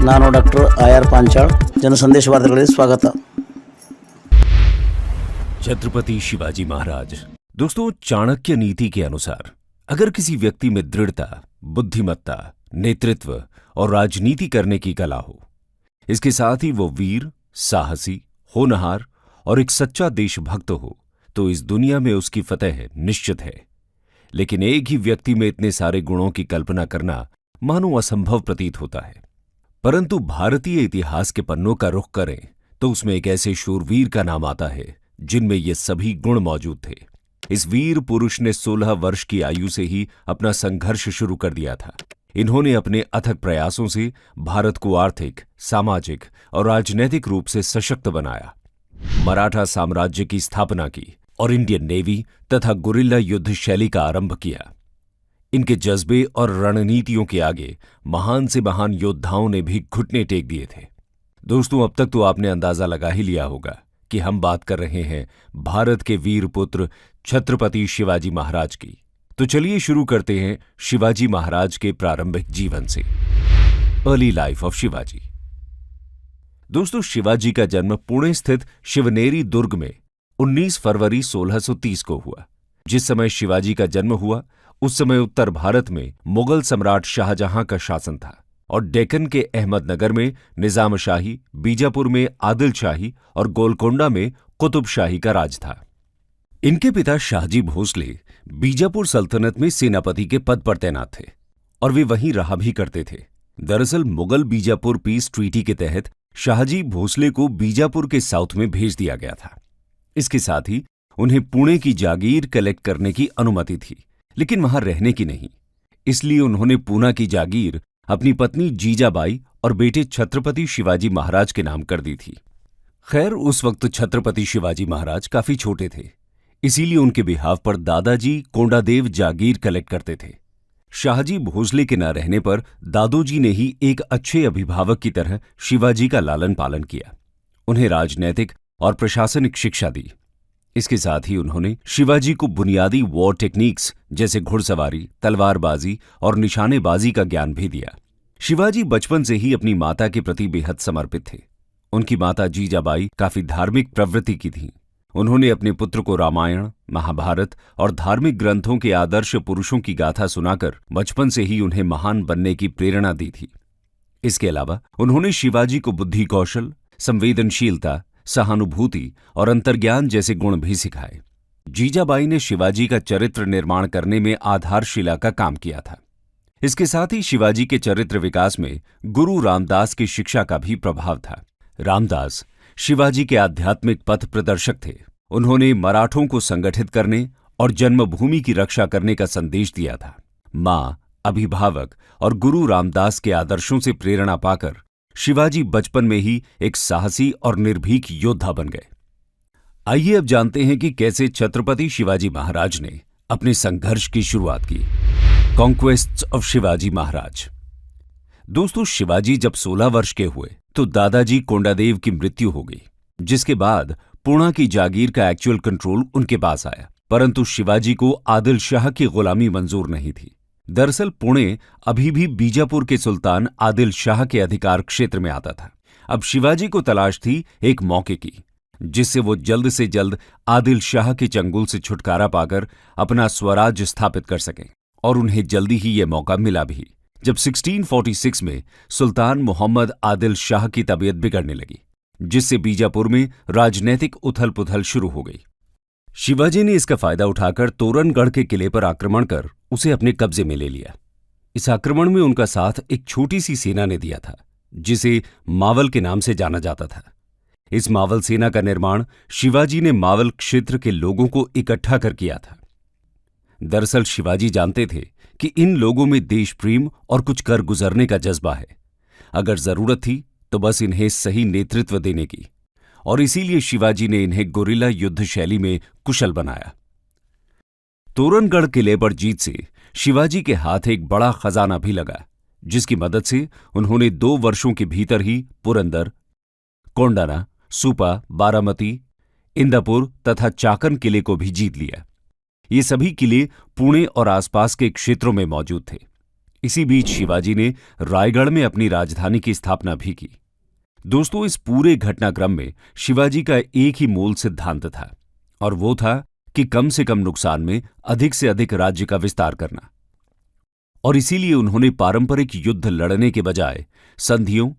ನಾನು doctor IR Panchal ಜನಸಂದೇಶ ವಾರ್ತೆಗಳಿಗೆ ಸ್ವಾಗತ. छत्रपति शिवाजी महाराज। दोस्तों, चाणक्य नीति के अनुसार अगर किसी व्यक्ति में दृढ़ता, बुद्धिमत्ता, नेतृत्व और राजनीति करने की कला हो, इसके साथ ही वो वीर, साहसी, होनहार और एक सच्चा देशभक्त हो, तो इस दुनिया में उसकी फतेह निश्चित है। लेकिन एक ही व्यक्ति में इतने सारे गुणों की कल्पना करना मानो असंभव प्रतीत होता है। परंतु भारतीय इतिहास के पन्नों का रुख करें तो उसमें एक ऐसे शूरवीर का नाम आता है जिनमें ये सभी गुण मौजूद थे। इस वीर पुरुष ने 16 वर्ष की आयु से ही अपना संघर्ष शुरू कर दिया था। इन्होंने अपने अथक प्रयासों से भारत को आर्थिक, सामाजिक और राजनैतिक रूप से सशक्त बनाया, मराठा साम्राज्य की स्थापना की और इंडियन नेवी तथा गुरिल्ला युद्ध शैली का आरंभ किया। इनके जज्बे और रणनीतियों के आगे महान से महान योद्धाओं ने भी घुटने टेक दिए थे। दोस्तों, अब तक तो आपने अंदाजा लगा ही लिया होगा कि हम बात कर रहे हैं भारत के वीर पुत्र छत्रपति शिवाजी महाराज की। तो चलिए शुरू करते हैं शिवाजी महाराज के प्रारंभिक जीवन से। Early life of Shivaji. दोस्तों, शिवाजी का जन्म पुणे स्थित शिवनेरी दुर्ग में 19 फरवरी 1630 को हुआ। जिस समय शिवाजी का जन्म हुआ उस समय उत्तर भारत में मुगल सम्राट शाहजहां का शासन था और डेक्कन के अहमदनगर में निजाम शाही, बीजापुर में आदिल शाही और गोलकोंडा में कुतुब शाही का राज था। इनके पिता शाहजी भोसले बीजापुर सल्तनत में सेनापति के पद पर तैनात थे और वे वहीं रहा भी करते थे। दरअसल मुगल बीजापुर पीस ट्रीटी के तहत शाहजी भोसले को बीजापुर के साउथ में भेज दिया गया था। इसके साथ ही उन्हें पुणे की जागीर कलेक्ट करने की अनुमति थी, लेकिन वहां रहने की नहीं। इसलिए उन्होंने पूना की जागीर अपनी पत्नी जीजाबाई और बेटे छत्रपति शिवाजी महाराज के नाम कर दी थी। खैर, उस वक्त छत्रपति शिवाजी महाराज काफी छोटे थे, इसीलिए उनके बिहाव पर दादाजी कोंडादेव जागीर कलेक्ट करते थे। शाहजी भोसले के न रहने पर दादोजी ने ही एक अच्छे अभिभावक की तरह शिवाजी का लालन पालन किया, उन्हें राजनैतिक और प्रशासनिक शिक्षा दी। इसके साथ ही उन्होंने शिवाजी को बुनियादी वॉर टेक्निक्स जैसे घुड़सवारी, तलवारबाजी और निशानेबाजी का ज्ञान भी दिया। शिवाजी बचपन से ही अपनी माता के प्रति बेहद समर्पित थे। उनकी माता जीजाबाई काफी धार्मिक प्रवृत्ति की थीं। उन्होंने अपने पुत्र को रामायण, महाभारत और धार्मिक ग्रंथों के आदर्श पुरुषों की गाथा सुनाकर बचपन से ही उन्हें महान बनने की प्रेरणा दी थी। इसके अलावा उन्होंने शिवाजी को बुद्धि कौशल, संवेदनशीलता, सहानुभूति और अंतर्ज्ञान जैसे गुण भी सिखाए। जीजाबाई ने शिवाजी का चरित्र निर्माण करने में आधारशिला का काम किया था। इसके साथ ही शिवाजी के चरित्र विकास में गुरु रामदास की शिक्षा का भी प्रभाव था। रामदास शिवाजी के आध्यात्मिक पथ प्रदर्शक थे। उन्होंने मराठों को संगठित करने और जन्मभूमि की रक्षा करने का संदेश दिया था। मां, अभिभावक और गुरु रामदास के आदर्शों से प्रेरणा पाकर शिवाजी बचपन में ही एक साहसी और निर्भीक योद्धा बन गए। आइए अब जानते हैं कि कैसे छत्रपति शिवाजी महाराज ने अपने संघर्ष की शुरुआत की। कॉन्क्वेस्ट्स ऑफ शिवाजी महाराज। दोस्तों, शिवाजी जब 16 वर्ष के हुए तो दादाजी कोंडादेव की मृत्यु हो गई, जिसके बाद पूना की जागीर का एक्चुअल कंट्रोल उनके पास आया। परंतु शिवाजी को आदिल शाह की गुलामी मंजूर नहीं थी। दरअसल पुणे अभी भी बीजापुर के सुल्तान आदिल शाह के अधिकार क्षेत्र में आता था। अब शिवाजी को तलाश थी एक मौके की, जिससे वो जल्द से जल्द आदिल शाह के चंगुल से छुटकारा पाकर अपना स्वराज स्थापित कर सकें। और उन्हें जल्दी ही ये मौका मिला भी, जब 1646 में सुल्तान मोहम्मद आदिल शाह की तबीयत बिगड़ने लगी, जिससे बीजापुर में राजनैतिक उथल पुथल शुरू हो गई। शिवाजी ने इसका फायदा उठाकर तोरणगढ़ के किले पर आक्रमण कर उसे अपने कब्जे में ले लिया। इस आक्रमण में उनका साथ एक छोटी सी सेना ने दिया था, जिसे मावल के नाम से जाना जाता था। इस मावल सेना का निर्माण शिवाजी ने मावल क्षेत्र के लोगों को इकट्ठा कर किया था। दरअसल शिवाजी जानते थे कि इन लोगों में देश प्रेम और कुछ कर गुजरने का जज्बा है। अगर जरूरत थी तो बस इन्हें सही नेतृत्व देने की, और इसीलिए शिवाजी ने इन्हें गुरिल्ला युद्ध शैली में कुशल बनाया। तोरणगढ़ किले पर जीत से शिवाजी के हाथ एक बड़ा खजाना भी लगा, जिसकी मदद से उन्होंने 2 वर्षों के भीतर ही पुरंदर, कोंडाना, सुपा, बारामती, इंदापुर तथा चाकन किले को भी जीत लिया। ये सभी किले पुणे और आसपास के क्षेत्रों में मौजूद थे। इसी बीच शिवाजी ने रायगढ़ में अपनी राजधानी की स्थापना भी की। दोस्तों, इस पूरे घटनाक्रम में शिवाजी का एक ही मूल सिद्धांत था, और वो था कि कम से कम नुकसान में अधिक से अधिक राज्य का विस्तार करना। और इसीलिए उन्होंने पारंपरिक युद्ध लड़ने के बजाय संधियों,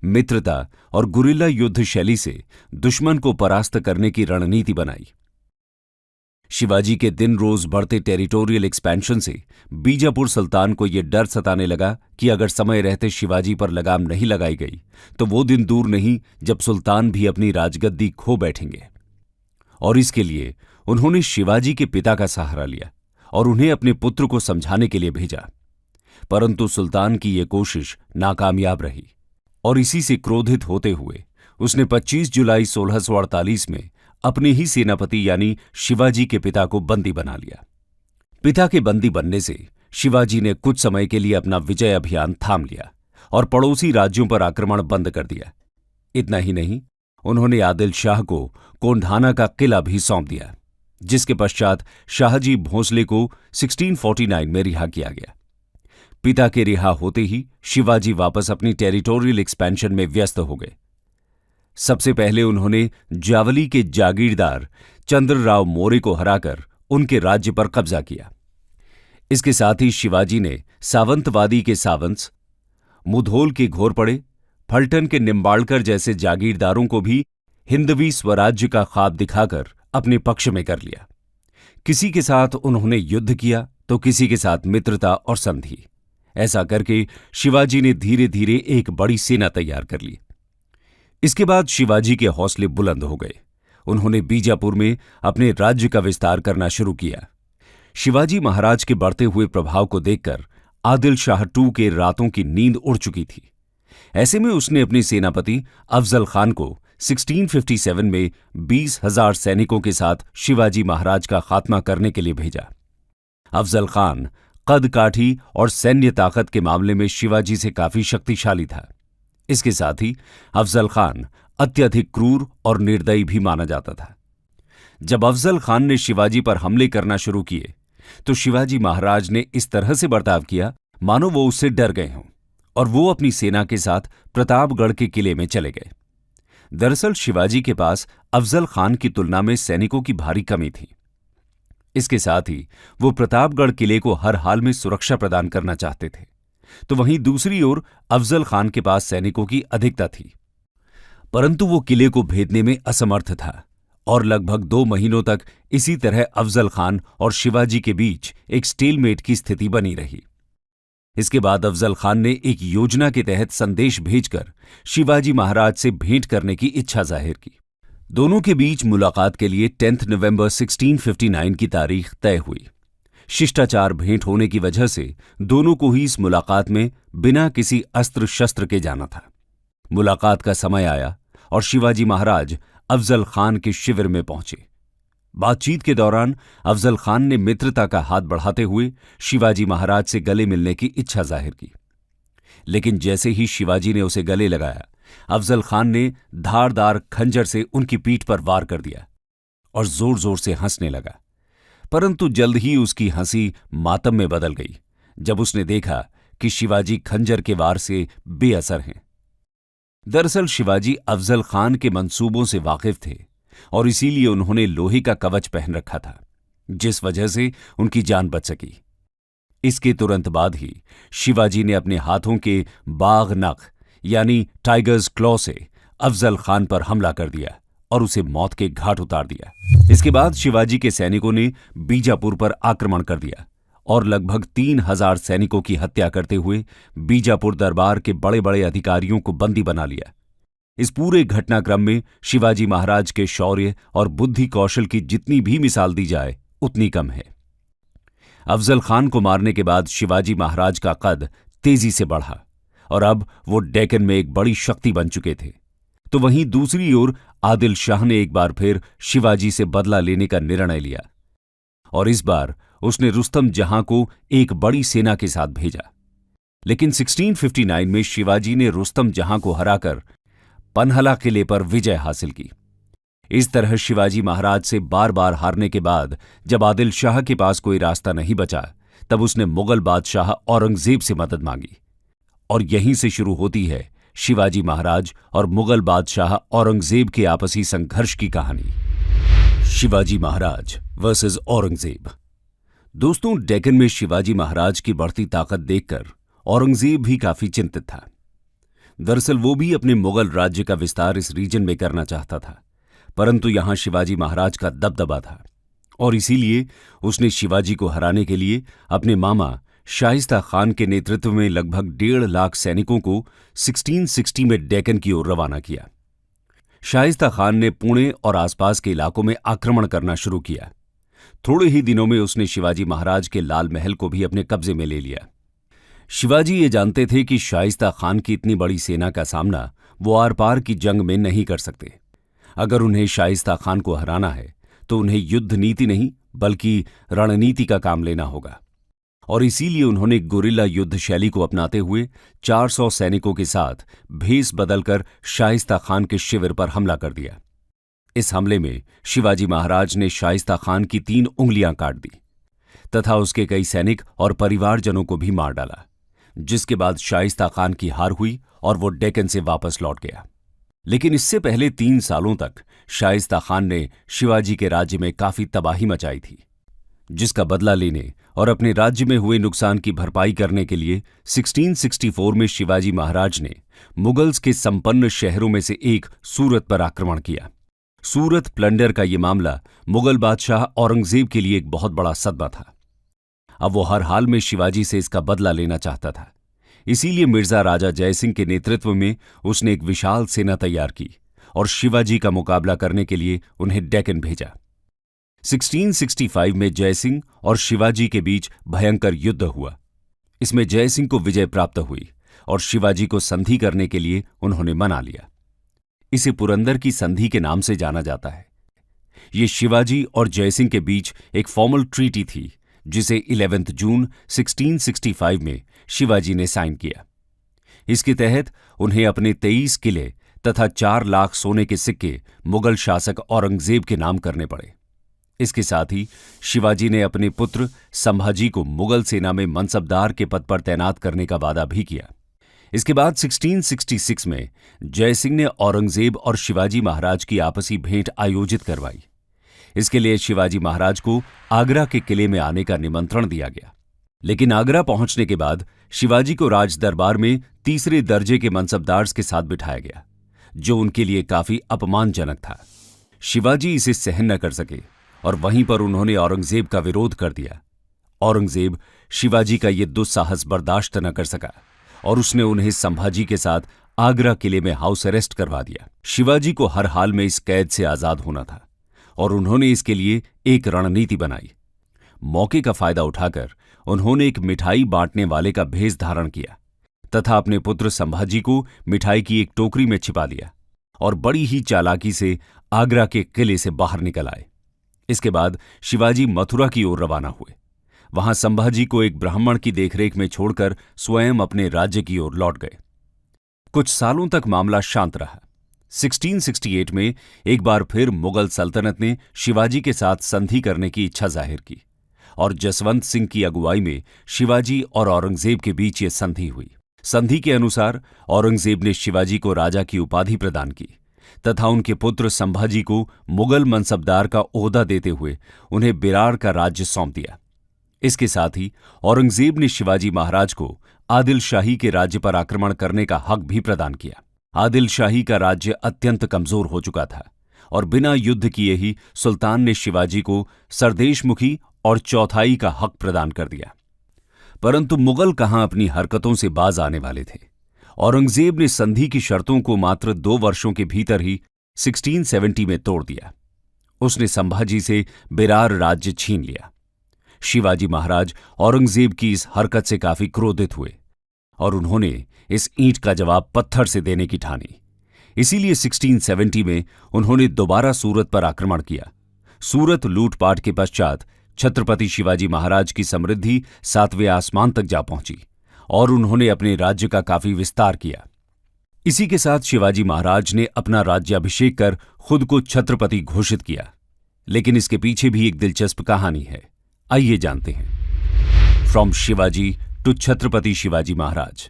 मित्रता और गुरिल्ला युद्ध शैली से दुश्मन को परास्त करने की रणनीति बनाई। शिवाजी के दिन रोज बढ़ते टेरिटोरियल एक्सपेंशन से बीजापुर सुल्तान को यह डर सताने लगा कि अगर समय रहते शिवाजी पर लगाम नहीं लगाई गई तो वो दिन दूर नहीं जब सुल्तान भी अपनी राजगद्दी खो बैठेंगे। और इसके लिए उन्होंने शिवाजी के पिता का सहारा लिया और उन्हें अपने पुत्र को समझाने के लिए भेजा। परंतु सुल्तान की यह कोशिश नाकामयाब रही और इसी से क्रोधित होते हुए उसने 25 जुलाई 1648 में अपने ही सेनापति यानी शिवाजी के पिता को बंदी बना लिया। पिता के बंदी बनने से शिवाजी ने कुछ समय के लिए अपना विजय अभियान थाम लिया और पड़ोसी राज्यों पर आक्रमण बंद कर दिया। इतना ही नहीं, उन्होंने आदिल शाह को कोंढाना का किला भी सौंप दिया, जिसके पश्चात शाहजी भोंसले को 1649 में रिहा किया गया। पिता के रिहा होते ही शिवाजी वापस अपनी टेरिटोरियल एक्सपेंशन में व्यस्त हो गए। सबसे पहले उन्होंने जावली के जागीरदार चंद्रराव मौर्य को हराकर उनके राज्य पर कब्जा किया। इसके साथ ही शिवाजी ने सावंतवादी के सावंत्स, मुधोल के घोरपड़े, फलटन के निम्बाड़कर जैसे जागीरदारों को भी हिंदवी स्वराज्य का ख्वाब दिखाकर अपने पक्ष में कर लिया। किसी के साथ उन्होंने युद्ध किया तो किसी के साथ मित्रता और संधि। ऐसा करके शिवाजी ने धीरे धीरे एक बड़ी सेना तैयार कर ली। इसके बाद शिवाजी के हौसले बुलंद हो गए। उन्होंने बीजापुर में अपने राज्य का विस्तार करना शुरू किया। शिवाजी महाराज के बढ़ते हुए प्रभाव को देखकर आदिल शाह टू के रातों की नींद उड़ चुकी थी। ऐसे में उसने अपने सेनापति अफजल खान को 1657 में 20,000 सैनिकों के साथ शिवाजी महाराज का खात्मा करने के लिए भेजा। अफजल खान कद काठी और सैन्य ताकत के मामले में शिवाजी से काफी शक्तिशाली था। इसके साथ ही अफजल खान अत्यधिक क्रूर और निर्दयी भी माना जाता था। जब अफजल खान ने शिवाजी पर हमले करना शुरू किए तो शिवाजी महाराज ने इस तरह से बर्ताव किया मानो वो उससे डर गए हों, और वो अपनी सेना के साथ प्रतापगढ़ के किले में चले गए। दरअसल शिवाजी के पास अफजल खान की तुलना में सैनिकों की भारी कमी थी। इसके साथ ही वो प्रतापगढ़ किले को हर हाल में सुरक्षा प्रदान करना चाहते थे, तो वहीं दूसरी ओर अफजल खान के पास सैनिकों की अधिकता थी, परंतु वो किले को भेदने में असमर्थ था और लगभग 2 महीनों तक इसी तरह अफजल खान और शिवाजी के बीच एक स्टेलमेट की स्थिति बनी रही। इसके बाद अफजल खान ने एक योजना के तहत संदेश भेजकर शिवाजी महाराज से भेंट करने की इच्छा जाहिर की। दोनों के बीच मुलाकात के लिए 10 नवंबर 1659 की तारीख तय हुई। शिष्टाचार भेंट होने की वजह से दोनों को ही इस मुलाकात में बिना किसी अस्त्र शस्त्र के जाना था। मुलाकात का समय आया और शिवाजी महाराज अफजल खान के शिविर में पहुंचे। बातचीत के दौरान अफजल खान ने मित्रता का हाथ बढ़ाते हुए शिवाजी महाराज से गले मिलने की इच्छा जाहिर की, लेकिन जैसे ही शिवाजी ने उसे गले लगाया, अफजल खान ने धारदार खंजर से उनकी पीठ पर वार कर दिया और जोर जोर से हंसने लगा। परंतु जल्द ही उसकी हंसी मातम में बदल गई जब उसने देखा कि शिवाजी खंजर के वार से बेअसर हैं। दरअसल शिवाजी अफजल खान के मंसूबों से वाकिफ थे और इसीलिए उन्होंने लोहे का कवच पहन रखा था, जिस वजह से उनकी जान बच सकी। इसके तुरंत बाद ही शिवाजी ने अपने हाथों के बाघ नख यानी टाइगर्स क्लॉ से अफजल खान पर हमला कर दिया और उसे मौत के घाट उतार दिया। इसके बाद शिवाजी के सैनिकों ने बीजापुर पर आक्रमण कर दिया और लगभग 3,000 सैनिकों की हत्या करते हुए बीजापुर दरबार के बड़े बड़े अधिकारियों को बंदी बना लिया। इस पूरे घटनाक्रम में शिवाजी महाराज के शौर्य और बुद्धि कौशल की जितनी भी मिसाल दी जाए उतनी कम है। अफजल खान को मारने के बाद शिवाजी महाराज का कद तेजी से बढ़ा और अब वो डेक्कन में एक बड़ी शक्ति बन चुके थे। तो वहीं दूसरी ओर आदिल शाह ने एक बार फिर शिवाजी से बदला लेने का निर्णय लिया और इस बार उसने रुस्तम जहां को एक बड़ी सेना के साथ भेजा। लेकिन 1659 में शिवाजी ने रुस्तम जहां को हराकर पन्हला किले पर विजय हासिल की। इस तरह शिवाजी महाराज से बार बार हारने के बाद जब आदिल शाह के पास कोई रास्ता नहीं बचा, तब उसने मुगल बादशाह औरंगजेब से मदद मांगी। और यहीं से शुरू होती है शिवाजी महाराज और मुगल बादशाह औरंगजेब के आपसी संघर्ष की कहानी। शिवाजी महाराज वर्सेस औरंगजेब। दोस्तों, डेक्कन में शिवाजी महाराज की बढ़ती ताकत देखकर औरंगजेब भी काफी चिंतित था। दरअसल वो भी अपने मुगल राज्य का विस्तार इस रीजन में करना चाहता था, परंतु यहां शिवाजी महाराज का दबदबा था और इसीलिए उसने शिवाजी को हराने के लिए अपने मामा शाइस्ता खान के नेतृत्व में लगभग 1.5 लाख सैनिकों को 1660 में डेक्कन की ओर रवाना किया। शाइस्ता खान ने पुणे और आसपास के इलाकों में आक्रमण करना शुरू किया। थोड़े ही दिनों में उसने शिवाजी महाराज के लाल महल को भी अपने कब्जे में ले लिया। शिवाजी ये जानते थे कि शाइस्ता खान की इतनी बड़ी सेना का सामना वो आर पार की जंग में नहीं कर सकते। अगर उन्हें शाइस्ता खान को हराना है तो उन्हें युद्ध नीति नहीं बल्कि रणनीति का काम लेना होगा, और इसीलिए उन्होंने गुरिल्ला युद्ध शैली को अपनाते हुए 400 सैनिकों के साथ भेस बदलकर शाइस्ता खान के शिविर पर हमला कर दिया। इस हमले में शिवाजी महाराज ने शाइस्ता खान की 3 उंगलियां काट दी तथा उसके कई सैनिक और परिवारजनों को भी मार डाला, जिसके बाद शाइस्ता खान की हार हुई और वो डेक्कन से वापस लौट गया। लेकिन इससे पहले 3 सालों तक शाइस्ता खान ने शिवाजी के राज्य में काफी तबाही मचाई थी, जिसका बदला लेने और अपने राज्य में हुए नुकसान की भरपाई करने के लिए 1664 में शिवाजी महाराज ने मुगल्स के संपन्न शहरों में से एक सूरत पर आक्रमण किया। सूरत प्लंडर का यह मामला मुगल बादशाह औरंगजेब के लिए एक बहुत बड़ा सदमा था। अब वो हर हाल में शिवाजी से इसका बदला लेना चाहता था। इसीलिए मिर्जा राजा जयसिंह के नेतृत्व में उसने एक विशाल सेना तैयार की और शिवाजी का मुकाबला करने के लिए उन्हें डेक्कन भेजा। 1665 में जयसिंह और शिवाजी के बीच भयंकर युद्ध हुआ। इसमें जयसिंह को विजय प्राप्त हुई और शिवाजी को संधि करने के लिए उन्होंने मना लिया। इसे पुरंदर की संधि के नाम से जाना जाता है। ये शिवाजी और जयसिंह के बीच एक फॉर्मल ट्रीटी थी, जिसे 11 जून 1665 में शिवाजी ने साइन किया। इसके तहत उन्हें अपने 23 किले तथा 4 लाख सोने के सिक्के मुगल शासक औरंगजेब के नाम करने पड़े। इसके साथ ही शिवाजी ने अपने पुत्र संभाजी को मुगल सेना में मनसबदार के पद पर तैनात करने का वादा भी किया। इसके बाद 1666 में जयसिंह ने औरंगजेब और शिवाजी महाराज की आपसी भेंट आयोजित करवाई। इसके लिए शिवाजी महाराज को आगरा के किले में आने का निमंत्रण दिया गया, लेकिन आगरा पहुंचने के बाद शिवाजी को राज दरबार में 3रे दर्जे के मनसबदार के साथ बिठाया गया, जो उनके लिए काफी अपमानजनक था। शिवाजी इसे सहन न कर सके और वहीं पर उन्होंने औरंगजेब का विरोध कर दिया। औरंगजेब शिवाजी का ये दुस्साहस बर्दाश्त न कर सका और उसने उन्हें संभाजी के साथ आगरा किले में हाउस अरेस्ट करवा दिया। शिवाजी को हर हाल में इस कैद से आजाद होना था और उन्होंने इसके लिए एक रणनीति बनाई। मौके का फायदा उठाकर उन्होंने एक मिठाई बांटने वाले का भेष धारण किया तथा अपने पुत्र संभाजी को मिठाई की एक टोकरी में छिपा लिया और बड़ी ही चालाकी से आगरा के किले से बाहर निकल आए। इसके बाद शिवाजी मथुरा की ओर रवाना हुए। वहां संभाजी को एक ब्राह्मण की देखरेख में छोड़कर स्वयं अपने राज्य की ओर लौट गए। कुछ सालों तक मामला शांत रहा। 1668 में एक बार फिर मुगल सल्तनत ने शिवाजी के साथ संधि करने की इच्छा जाहिर की और जसवंत सिंह की अगुवाई में शिवाजी और औरंगजेब के बीच ये संधि हुई। संधि के अनुसार औरंगजेब ने शिवाजी को राजा की उपाधि प्रदान की तथा उनके पुत्र संभाजी को मुगल मनसबदार का ओहदा देते हुए उन्हें बिरार का राज्य सौंप दिया। इसके साथ ही औरंगजेब ने शिवाजी महाराज को आदिल शाही के राज्य पर आक्रमण करने का हक भी प्रदान किया। आदिल शाही का राज्य अत्यंत कमजोर हो चुका था और बिना युद्ध किए ही सुल्तान ने शिवाजी को सरदेशमुखी और चौथाई का हक प्रदान कर दिया। परंतु मुगल कहां अपनी हरकतों से बाज आने वाले थे। औरंगजेब ने संधि की शर्तों को मात्र 2 वर्षों के भीतर ही 1670 में तोड़ दिया। उसने संभाजी से बिरार राज्य छीन लिया। शिवाजी महाराज औरंगजेब की इस हरकत से काफी क्रोधित हुए और उन्होंने इस ईंट का जवाब पत्थर से देने की ठानी। इसीलिए 1670 में उन्होंने दोबारा सूरत पर आक्रमण किया। सूरत लूटपाट के पश्चात छत्रपति शिवाजी महाराज की समृद्धि 7वें आसमान तक जा पहुंची और उन्होंने अपने राज्य का काफी विस्तार किया। इसी के साथ शिवाजी महाराज ने अपना राज्याभिषेक कर खुद को छत्रपति घोषित किया। लेकिन इसके पीछे भी एक दिलचस्प कहानी है, आइए जानते हैं। From Shivaji to Chhatrapati Shivaji Maharaj.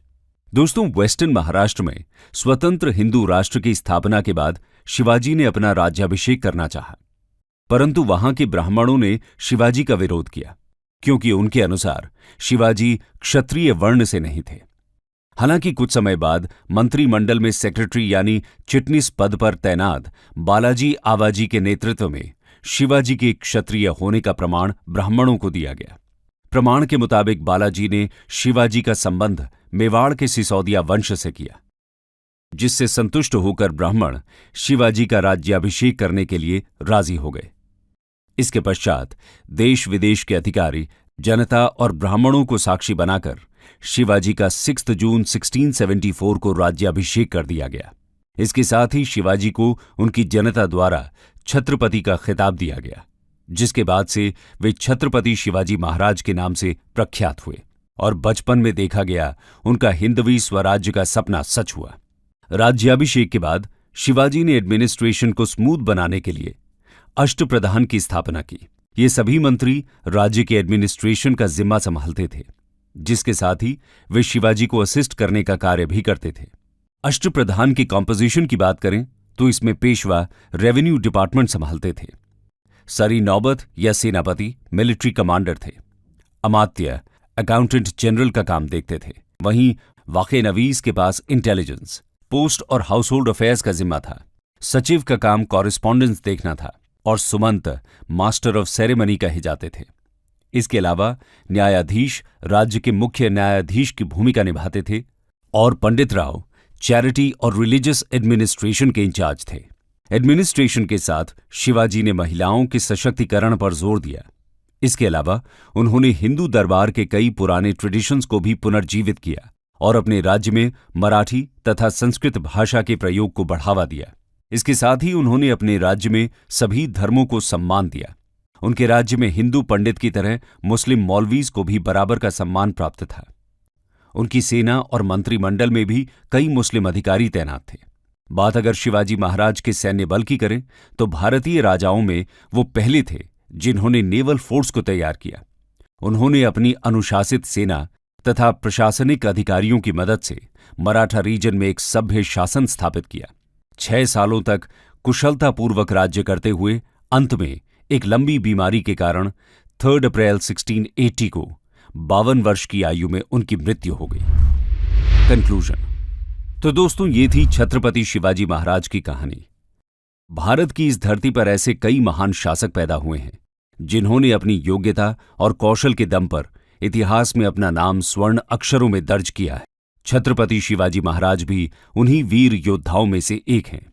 दोस्तों, वेस्टर्न महाराष्ट्र में स्वतंत्र हिंदू राष्ट्र की स्थापना के बाद शिवाजी ने अपना राज्याभिषेक करना चाहा, परंतु वहां के ब्राह्मणों ने शिवाजी का विरोध किया, क्योंकि उनके अनुसार शिवाजी क्षत्रिय वर्ण से नहीं थे। हालांकि कुछ समय बाद मंत्रिमंडल में सेक्रेटरी यानी चिटनीस पद पर तैनात बालाजी आवाजी के नेतृत्व में शिवाजी के क्षत्रिय होने का प्रमाण ब्राह्मणों को दिया गया। प्रमाण के मुताबिक बालाजी ने शिवाजी का संबंध मेवाड़ के सिसोदिया वंश से किया, जिससे संतुष्ट होकर ब्राह्मण शिवाजी का राज्याभिषेक करने के लिए राजी हो गए। इसके पश्चात देश विदेश के अधिकारी, जनता और ब्राह्मणों को साक्षी बनाकर शिवाजी का 6 जून 1674 को राज्याभिषेक कर दिया गया। इसके साथ ही शिवाजी को उनकी जनता द्वारा छत्रपति का खिताब दिया गया, जिसके बाद से वे छत्रपति शिवाजी महाराज के नाम से प्रख्यात हुए और बचपन में देखा गया उनका हिंदवी स्वराज्य का सपना सच हुआ। राज्याभिषेक के बाद शिवाजी ने एडमिनिस्ट्रेशन को स्मूथ बनाने के लिए अष्टप्रधान की स्थापना की। ये सभी मंत्री राज्य के एडमिनिस्ट्रेशन का जिम्मा संभालते थे, जिसके साथ ही वे शिवाजी को असिस्ट करने का कार्य भी करते थे। अष्टप्रधान की कॉम्पोजिशन की बात करें तो इसमें पेशवा रेवेन्यू डिपार्टमेंट संभालते थे, सरी नौबत या सेनापति मिलिट्री कमांडर थे, अमात्य अकाउंटेंट जनरल का काम देखते थे, वहीं वाक़े नवीस के पास इंटेलिजेंस, पोस्ट और हाउस होल्ड अफेयर्स का जिम्मा था, सचिव का काम कॉरेस्पॉन्डेंस देखना था और सुमंत मास्टर ऑफ सेरेमनी कहे जाते थे। इसके अलावा न्यायाधीश राज्य के मुख्य न्यायाधीश की भूमिका निभाते थे और पंडित राव चैरिटी और रिलीजियस एडमिनिस्ट्रेशन के इंचार्ज थे। एडमिनिस्ट्रेशन के साथ शिवाजी ने महिलाओं के सशक्तिकरण पर जोर दिया। इसके अलावा उन्होंने हिंदू दरबार के कई पुराने ट्रेडिशंस को भी पुनर्जीवित किया और अपने राज्य में मराठी तथा संस्कृत भाषा के प्रयोग को बढ़ावा दिया। इसके साथ ही उन्होंने अपने राज्य में सभी धर्मों को सम्मान दिया। उनके राज्य में हिंदू पंडित की तरह मुस्लिम मौलवीज को भी बराबर का सम्मान प्राप्त था। उनकी सेना और मंत्रिमंडल में भी कई मुस्लिम अधिकारी तैनात थे। बात अगर शिवाजी महाराज के सैन्य बल की करें तो भारतीय राजाओं में वो पहले थे जिन्होंने नेवल फोर्स को तैयार किया। उन्होंने अपनी अनुशासित सेना तथा प्रशासनिक अधिकारियों की मदद से मराठा रीजन में एक सभ्य शासन स्थापित किया। 6 सालों तक कुशलतापूर्वक राज्य करते हुए अंत में एक लंबी बीमारी के कारण 3 अप्रैल 1680 को 52 वर्ष की आयु में उनकी मृत्यु हो गई। कंक्लूजन। तो दोस्तों, ये थी छत्रपति शिवाजी महाराज की कहानी। भारत की इस धरती पर ऐसे कई महान शासक पैदा हुए हैं जिन्होंने अपनी योग्यता और कौशल के दम पर इतिहास में अपना नाम स्वर्ण अक्षरों में दर्ज किया है। छत्रपति शिवाजी महाराज भी उन्हीं वीर योद्धाओं में से एक हैं।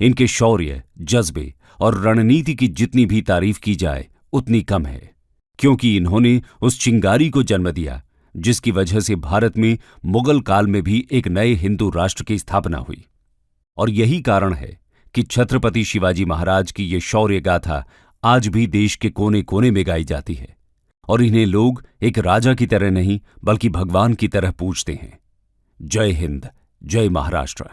इनके शौर्य, जज्बे और रणनीति की जितनी भी तारीफ की जाए उतनी कम है, क्योंकि इन्होंने उस चिंगारी को जन्म दिया जिसकी वजह से भारत में मुगल काल में भी एक नए हिंदू राष्ट्र की स्थापना हुई। और यही कारण है कि छत्रपति शिवाजी महाराज की ये शौर्य गाथा आज भी देश के कोने कोने में गाई जाती है और इन्हें लोग एक राजा की तरह नहीं बल्कि भगवान की तरह पूजते हैं। जय हिंद, जय महाराष्ट्र।